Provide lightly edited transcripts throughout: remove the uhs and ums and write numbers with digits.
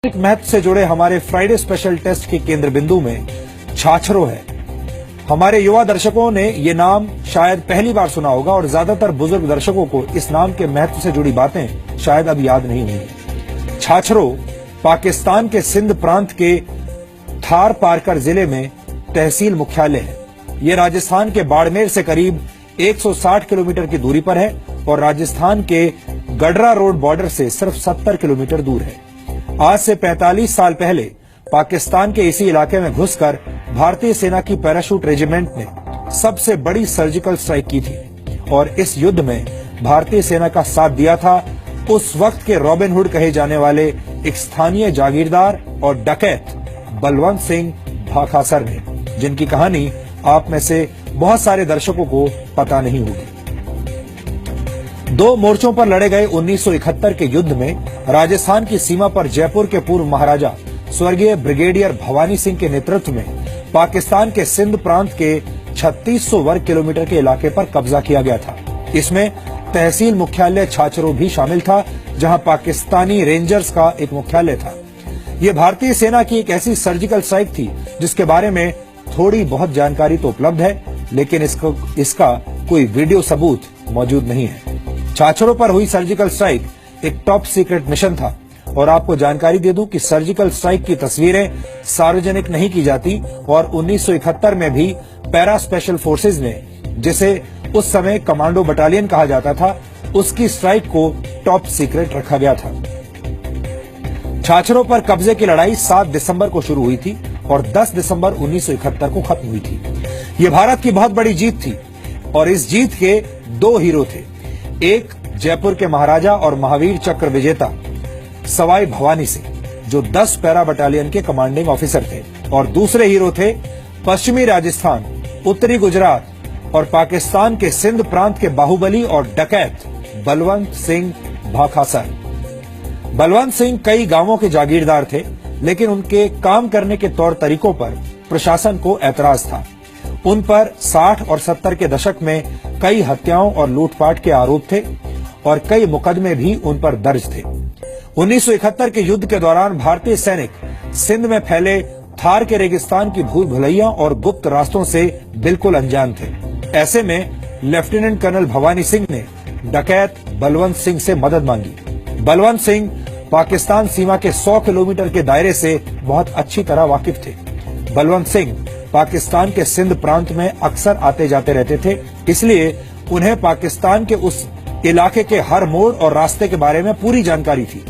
महत्व से जुड़े हमारे फ्राइडे स्पेशल टेस्ट के केंद्र बिंदु में छाछरो है। हमारे युवा दर्शकों ने ये नाम शायद पहली बार सुना होगा और ज्यादातर बुजुर्ग दर्शकों को इस नाम के महत्व से जुड़ी बातें शायद अब याद नहीं होंगी। छाछरो पाकिस्तान के सिंध प्रांत के थार पारकर जिले में तहसील मुख्यालय है। ये राजस्थान के बाड़मेर से करीब 160 किलोमीटर की दूरी पर है और राजस्थान के गडरा रोड बॉर्डर से सिर्फ 70 किलोमीटर दूर है। आज से 45 साल पहले पाकिस्तान के इसी इलाके में घुसकर भारतीय सेना की पैराशूट रेजिमेंट ने सबसे बड़ी सर्जिकल स्ट्राइक की थी और इस युद्ध में भारतीय सेना का साथ दिया था उस वक्त के रॉबिन हुड कहे जाने वाले एक स्थानीय जागीरदार और डकैत बलवंत सिंह भाखासर ने, जिनकी कहानी आप में से बहुत सारे दर्शकों को पता नहीं होगी। दो मोर्चों पर लड़े गए 1971 के युद्ध में राजस्थान की सीमा पर जयपुर के पूर्व महाराजा स्वर्गीय ब्रिगेडियर भवानी सिंह के नेतृत्व में पाकिस्तान के सिंध प्रांत के 3600 वर्ग किलोमीटर के इलाके पर कब्जा किया गया था। इसमें तहसील मुख्यालय छाछरो भी शामिल था, जहां पाकिस्तानी रेंजर्स का एक मुख्यालय था। ये भारतीय सेना की एक ऐसी सर्जिकल स्ट्राइक थी जिसके बारे में थोड़ी बहुत जानकारी तो उपलब्ध है, लेकिन इसका कोई वीडियो सबूत मौजूद नहीं है। छाछरो पर हुई सर्जिकल स्ट्राइक एक टॉप सीक्रेट मिशन था और आपको जानकारी दे दूं कि सर्जिकल स्ट्राइक की तस्वीरें सार्वजनिक नहीं की जाती और 1971 में भी पैरा स्पेशल फोर्सेज ने, जिसे उस समय कमांडो बटालियन कहा जाता था, उसकी स्ट्राइक को टॉप सीक्रेट रखा गया था। छाछरो पर कब्जे की लड़ाई 7 दिसंबर को शुरू हुई थी और 10 दिसंबर 1971 को खत्म हुई थी। ये भारत की बहुत बड़ी जीत थी और इस जीत के दो हीरो थे। एक जयपुर के महाराजा और महावीर चक्र विजेता सवाई भवानी सिंह, जो 10 पैरा बटालियन के कमांडिंग ऑफिसर थे, और दूसरे हीरो थे पश्चिमी राजस्थान, उत्तरी गुजरात और पाकिस्तान के सिंध प्रांत के बाहुबली और डकैत बलवंत सिंह भाखासर। बलवंत सिंह कई गांवों के जागीरदार थे, लेकिन उनके काम करने के तौर तरीकों पर प्रशासन को ऐतराज था। उन पर 60 और 70 के दशक में कई हत्याओं और लूटपाट के आरोप थे और कई मुकदमे भी उन पर दर्ज थे। 1971 के युद्ध के दौरान भारतीय सैनिक सिंध में फैले थार के रेगिस्तान की भूल भुलैया और गुप्त रास्तों से बिल्कुल अनजान थे। ऐसे में लेफ्टिनेंट कर्नल भवानी सिंह ने डकैत बलवंत सिंह से मदद मांगी। बलवंत सिंह पाकिस्तान सीमा के 100 किलोमीटर के दायरे से बहुत अच्छी तरह वाकिफ थे। बलवंत सिंह पाकिस्तान के सिंध प्रांत में अक्सर आते जाते रहते थे, इसलिए उन्हें पाकिस्तान के उस इलाके के हर मोड़ और रास्ते के बारे में पूरी जानकारी थी।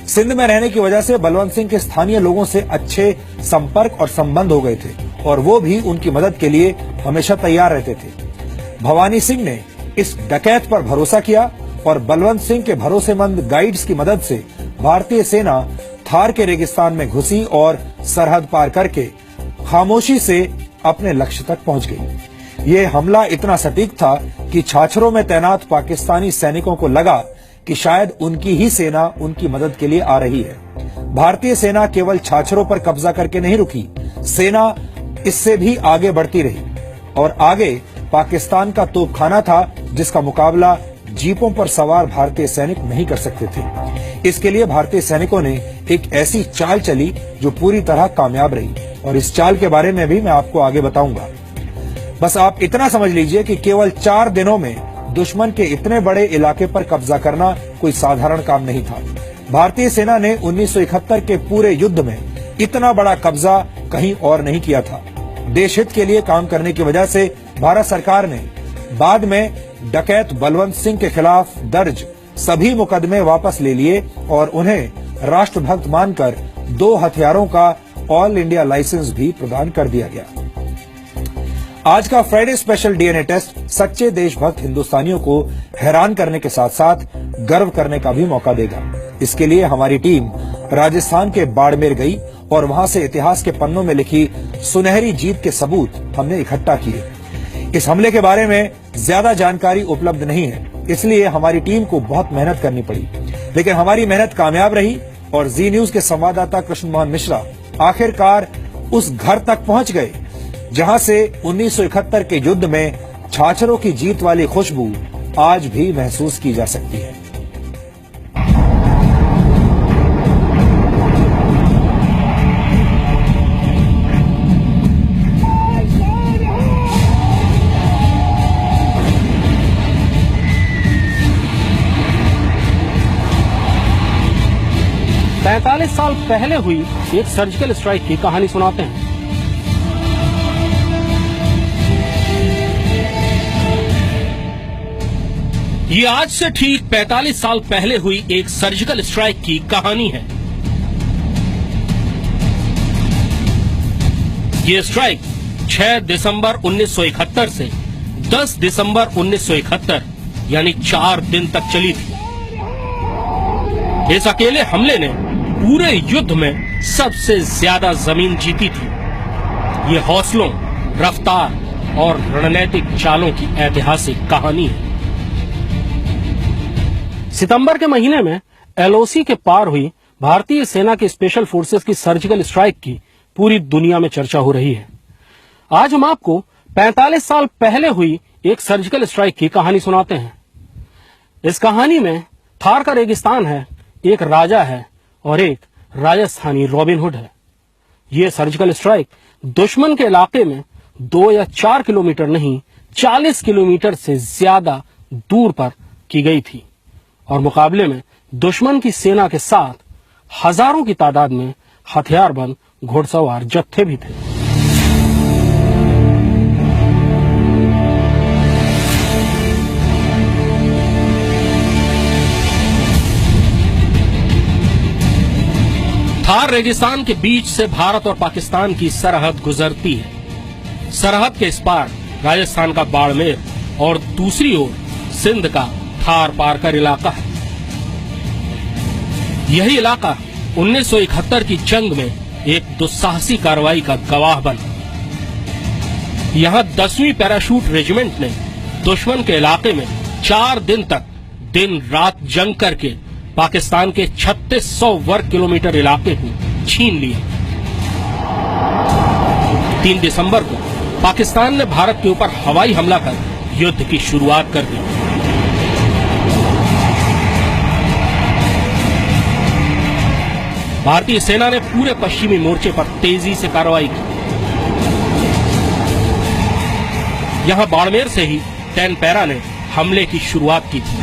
सिंध में रहने की वजह से बलवंत सिंह के स्थानीय लोगों से अच्छे संपर्क और संबंध हो गए थे और वो भी उनकी मदद के लिए हमेशा तैयार रहते थे। भवानी सिंह ने इस डकैत पर भरोसा किया और बलवंत सिंह के भरोसेमंद गाइड्स की मदद से भारतीय सेना थार के रेगिस्तान में घुसी और सरहद पार करके खामोशी से अपने लक्ष्य तक पहुंच गई। ये हमला इतना सटीक था कि छाछरो में तैनात पाकिस्तानी सैनिकों को लगा कि शायद उनकी ही सेना उनकी मदद के लिए आ रही है। भारतीय सेना केवल छाछरो पर कब्जा करके नहीं रुकी, सेना इससे भी आगे बढ़ती रही और आगे पाकिस्तान का तोपखाना था जिसका मुकाबला जीपों पर सवार भारतीय सैनिक नहीं कर सकते थे। इसके लिए भारतीय सैनिकों ने एक ऐसी चाल चली जो पूरी तरह कामयाब रही और इस चाल के बारे में भी मैं आपको आगे बताऊंगा। बस आप इतना समझ लीजिए कि केवल 4 दिनों में दुश्मन के इतने बड़े इलाके पर कब्जा करना कोई साधारण काम नहीं था। भारतीय सेना ने 1971 के पूरे युद्ध में इतना बड़ा कब्जा कहीं और नहीं किया था। देश हित के लिए काम करने की वजह से भारत सरकार ने बाद में डकैत बलवंत सिंह के खिलाफ दर्ज सभी मुकदमे वापस ले लिए और उन्हें राष्ट्रभक्त मानकर 2 हथियारों का ऑल इंडिया लाइसेंस भी प्रदान कर दिया गया। आज का फ्राइडे स्पेशल डीएनए टेस्ट सच्चे देशभक्त हिंदुस्तानियों को हैरान करने के साथ साथ गर्व करने का भी मौका देगा। इसके लिए हमारी टीम राजस्थान के बाड़मेर गई और वहां से इतिहास के पन्नों में लिखी सुनहरी जीत के सबूत हमने इकट्ठा किए। इस हमले के बारे में ज्यादा जानकारी उपलब्ध नहीं है, इसलिए हमारी टीम को बहुत मेहनत करनी पड़ी, लेकिन हमारी मेहनत कामयाब रही और जी न्यूज के संवाददाता कृष्ण मोहन मिश्रा आखिरकार उस घर तक पहुंच गए जहां से 1971 के युद्ध में छाछरो की जीत वाली खुशबू आज भी महसूस की जा सकती है। 45 साल पहले हुई एक सर्जिकल स्ट्राइक की कहानी सुनाते हैं। ये आज से ठीक 45 साल पहले हुई एक सर्जिकल स्ट्राइक की कहानी है। ये स्ट्राइक 6 दिसंबर 1971 से 10 दिसंबर 1971 यानी 4 दिन तक चली थी। इस अकेले हमले ने पूरे युद्ध में सबसे ज्यादा जमीन जीती थी। ये हौसलों, रफ्तार और रणनीतिक चालों की ऐतिहासिक कहानी है। सितंबर के महीने में एलओसी के पार हुई भारतीय सेना की स्पेशल फोर्सेस की सर्जिकल स्ट्राइक की पूरी दुनिया में चर्चा हो रही है। आज हम आपको 45 साल पहले हुई एक सर्जिकल स्ट्राइक की कहानी सुनाते हैं। इस कहानी में थार का रेगिस्तान है, एक राजा है और एक राजस्थानी रॉबिन हुड है। यह सर्जिकल स्ट्राइक दुश्मन के इलाके में 2 या 4 किलोमीटर नहीं 40 किलोमीटर से ज्यादा दूर पर की गई थी और मुकाबले में दुश्मन की सेना के साथ हजारों की तादाद में हथियारबंद घुड़सवार जत्थे भी थे। थार रेगिस्तान के बीच से भारत और पाकिस्तान की सरहद गुजरती है। सरहद के इस पार राजस्थान का बाड़मेर और दूसरी ओर सिंध का थार पारकर इलाका है। यही इलाका 1971 की जंग में एक दुस्साहसी कार्रवाई का गवाह बना। यहां 10वीं पैराशूट रेजिमेंट ने दुश्मन के इलाके में 4 दिन तक दिन रात जंग करके पाकिस्तान के 3600 वर्ग किलोमीटर इलाके को छीन लिया। 3 दिसंबर को पाकिस्तान ने भारत के ऊपर हवाई हमला कर युद्ध की शुरुआत कर दी। भारतीय सेना ने पूरे पश्चिमी मोर्चे पर तेजी से कार्रवाई की। यहां बाड़मेर से ही टेनपेरा ने हमले की शुरुआत की थी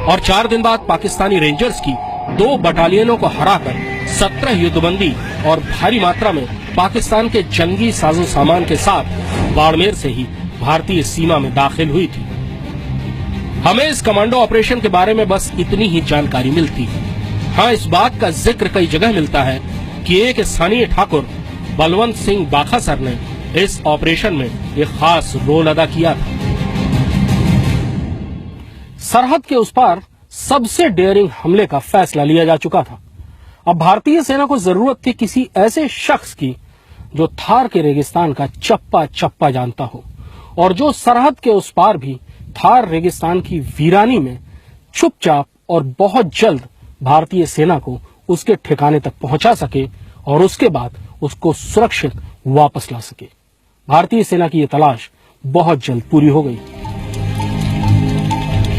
और 4 दिन बाद पाकिस्तानी रेंजर्स की 2 बटालियनों को हराकर 17 युद्धबंदी और भारी मात्रा में पाकिस्तान के जंगी साजो सामान के साथ बाड़मेर से ही भारतीय सीमा में दाखिल हुई थी। हमें इस कमांडो ऑपरेशन के बारे में बस इतनी ही जानकारी मिलती है। हाँ, इस बात का जिक्र कई जगह मिलता है कि एक स्थानीय ठाकुर बलवंत सिंह बाखासर ने इस ऑपरेशन में एक खास रोल अदा किया था। सरहद के उस पार सबसे डेयरिंग हमले का फैसला लिया जा चुका था। अब भारतीय सेना को जरूरत थी किसी ऐसे शख्स की जो थार के रेगिस्तान का चप्पा चप्पा जानता हो और जो सरहद के उस पार भी थार रेगिस्तान की वीरानी में चुपचाप और बहुत जल्द भारतीय सेना को उसके ठिकाने तक पहुंचा सके और उसके बाद उसको सुरक्षित वापस ला सके। भारतीय सेना की यह तलाश बहुत जल्द पूरी हो गई।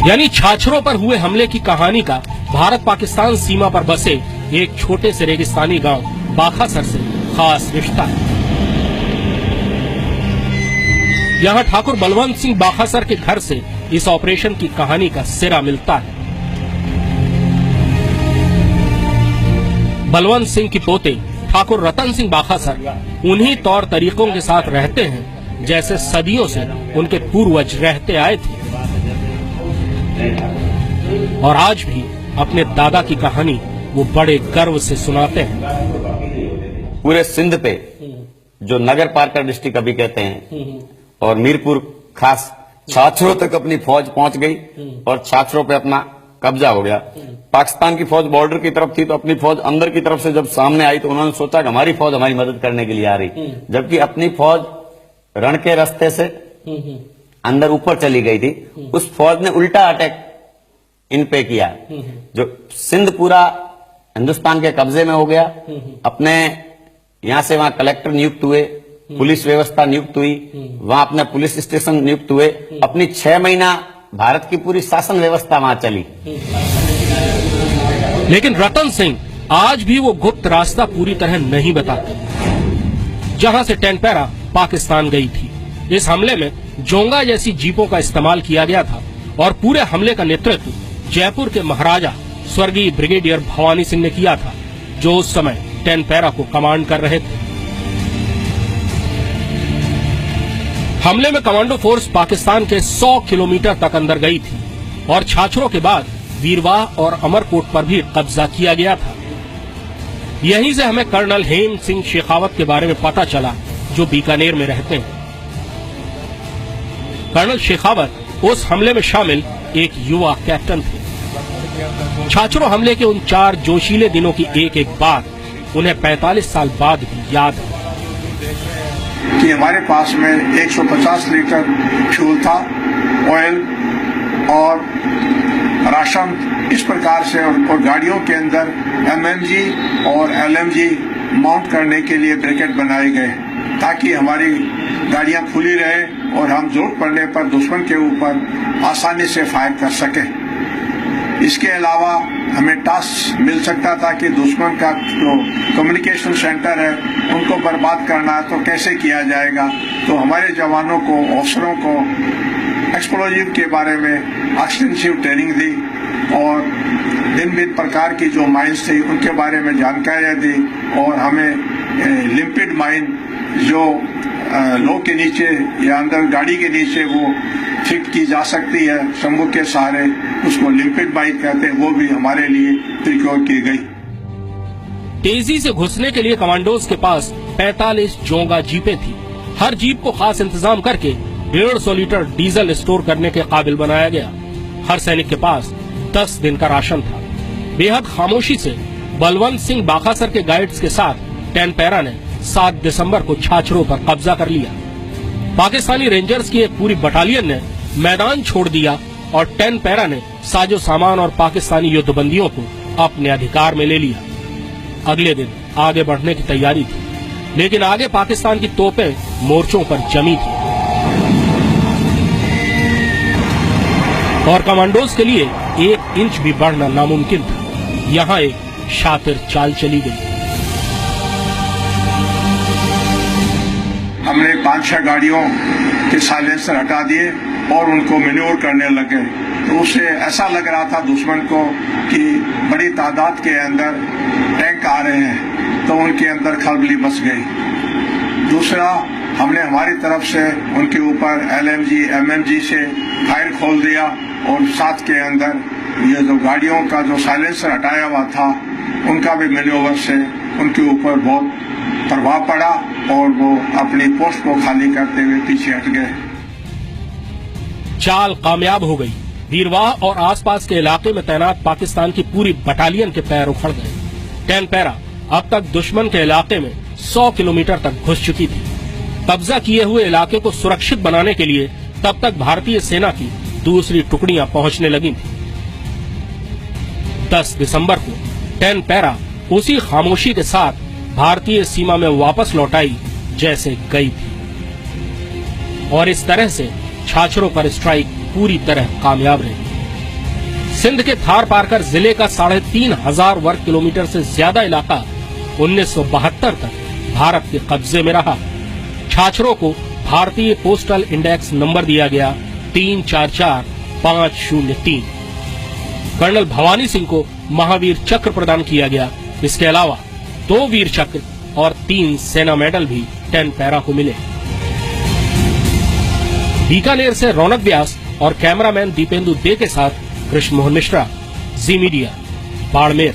यानी छाछरों पर हुए हमले की कहानी का भारत पाकिस्तान सीमा पर बसे एक छोटे से रेगिस्तानी गांव बाखासर से खास रिश्ता है। यहां ठाकुर बलवंत सिंह बाखासर के घर से इस ऑपरेशन की कहानी का सिरा मिलता है। बलवंत सिंह की पोते ठाकुर रतन सिंह बाखासर उन्हीं तौर तरीकों के साथ रहते हैं जैसे सदियों से उनके पूर्वज रहते आए थे और आज भी अपने दादा की कहानी वो बड़े गर्व से सुनाते हैं। पूरे सिंध पे जो नगर पारकर डिस्ट्रिक्ट अभी कहते हैं और मीरपुर खास छाछरों तक अपनी फौज पहुंच गई और छाछरों पे अपना कब्जा हो गया। पाकिस्तान की फौज बॉर्डर की तरफ थी तो अपनी फौज अंदर की तरफ से जब सामने आई तो उन्होंने सोचा कि हमारी फौज हमारी मदद करने के लिए आ रही, जबकि अपनी फौज रण के रास्ते से अंदर ऊपर चली गई थी। उस फौज ने उल्टा अटैक इन पे किया। जो सिंध पूरा हिंदुस्तान के कब्जे में हो गया। अपने यहां से वहां कलेक्टर नियुक्त हुए, पुलिस व्यवस्था नियुक्त हुई, वहां अपने पुलिस स्टेशन नियुक्त हुए। अपनी 6 महीना भारत की पूरी शासन व्यवस्था वहां चली। लेकिन रतन सिंह आज भी वो गुप्त रास्ता पूरी तरह नहीं बताते जहां से टेनपेरा पाकिस्तान गई थी। इस हमले में जोंगा जैसी जीपों का इस्तेमाल किया गया था और पूरे हमले का नेतृत्व जयपुर के महाराजा स्वर्गीय ब्रिगेडियर भवानी सिंह ने किया था, जो उस समय 10 पैरा को कमांड कर रहे थे। हमले में कमांडो फोर्स पाकिस्तान के 100 किलोमीटर तक अंदर गई थी और छाछरों के बाद वीरवाह और अमरकोट पर भी कब्जा किया गया था। यहीं से हमें कर्नल हेम सिंह शेखावत के बारे में पता चला, जो बीकानेर में रहते हैं। कर्नल शेखावत उस हमले में शामिल एक युवा कैप्टन थे। छाछरों हमले के उन 4 जोशीले दिनों की एक बात उन्हें 45 साल बाद भी याद है कि हमारे पास में 150 लीटर फ्यूल था, ऑयल और राशन, इस प्रकार से, और गाड़ियों के अंदर एमएमजी और एलएमजी माउंट करने के लिए ब्रैकेट बनाए गए, ताकि हमारी गाड़ियां खुली रहे और हम जरूरत पड़ने पर दुश्मन के ऊपर आसानी से फायर कर सके। इसके अलावा हमें टास्क मिल सकता था कि दुश्मन का जो कम्युनिकेशन सेंटर है उनको बर्बाद करना है, तो कैसे किया जाएगा। तो हमारे जवानों को, अफसरों को एक्सप्लोजिव के बारे में एक्सटेंसिव ट्रेनिंग दी और भिन्न प्रकार की जो माइंस थी उनके बारे में जानकारियां दी, और हमें लिम्पिड माइन जो लो के नीचे या अंदर गाड़ी के नीचे वो फिट की जा सकती है शंभू के सहारे, उसको लिम्पिड माइन कहते हैं, वो भी हमारे लिए प्रिक्योर की गई। तेजी से घुसने के लिए कमांडोज के पास 45 जोंगा जीपें थी। हर जीप को खास इंतजाम करके 150 लीटर डीजल स्टोर करने के काबिल बनाया गया। हर सैनिक के पास 10 दिन का राशन था। बेहद खामोशी से बलवंत सिंह बाखासर के गाइड्स के साथ 10 पैरा ने 7 दिसंबर को छाछरों पर कब्जा कर लिया। पाकिस्तानी रेंजर्स की एक पूरी बटालियन ने मैदान छोड़ दिया और 10 पैरा ने साजो सामान और पाकिस्तानी युद्धबंदियों को अपने अधिकार में ले लिया। अगले दिन आगे बढ़ने की तैयारी थी, लेकिन आगे पाकिस्तान की तोपें मोर्चों पर जमी थी और कमांडोज के लिए 1 इंच भी बढ़ना नामुमकिन था। यहाँ एक शातिर चाल चली गई। हमने 5-6 गाड़ियों के साइलेंसर हटा दिए और उनको मैन्यूवर करने लगे, तो उससे ऐसा लग रहा था दुश्मन को कि बड़ी तादाद के अंदर टैंक आ रहे हैं, तो उनके अंदर खलबली मच गई। दूसरा, हमने हमारी तरफ से उनके ऊपर एलएमजी, एमएमजी से फायर खोल दिया और साथ के अंदर ये जो गाड़ियों का जो साइलेंसर हटाया हुआ था उनका भी मैन्यूवर से उनके ऊपर बहुत प्रभाव पड़ा और वो अपनी पोस्ट को खाली करते हुए पीछे हट गए। चाल कामयाब हो गई। वीरवाह और आसपास के इलाके में तैनात पाकिस्तान की पूरी बटालियन के पैर उखड़ गए। 10 पैरा अब तक दुश्मन के इलाके में 100 किलोमीटर तक घुस चुकी थी। कब्जा किए हुए इलाके को सुरक्षित बनाने के लिए तब तक भारतीय सेना की दूसरी टुकड़ियां पहुंचने लगी थी। 10 दिसंबर को 10 पैरा उसी खामोशी के साथ भारतीय सीमा में वापस लौट आई जैसे गई थी, और इस तरह से छाछरों पर स्ट्राइक पूरी तरह कामयाब रही। सिंध के थार पारकर जिले का 3500 वर्ग किलोमीटर से ज्यादा इलाका 1972 तक भारत के कब्जे में रहा। छाछरों को भारतीय पोस्टल इंडेक्स नंबर दिया गया 344503। कर्नल भवानी सिंह को महावीर चक्र प्रदान किया गया। इसके अलावा 2 वीर चक्र और 3 सेना मेडल भी 10 पैरा को मिले। बीकानेर से रौनक व्यास और कैमरामैन दीपेंदु दे के साथ कृष्ण मोहन मिश्रा, जी मीडिया, बाड़मेर।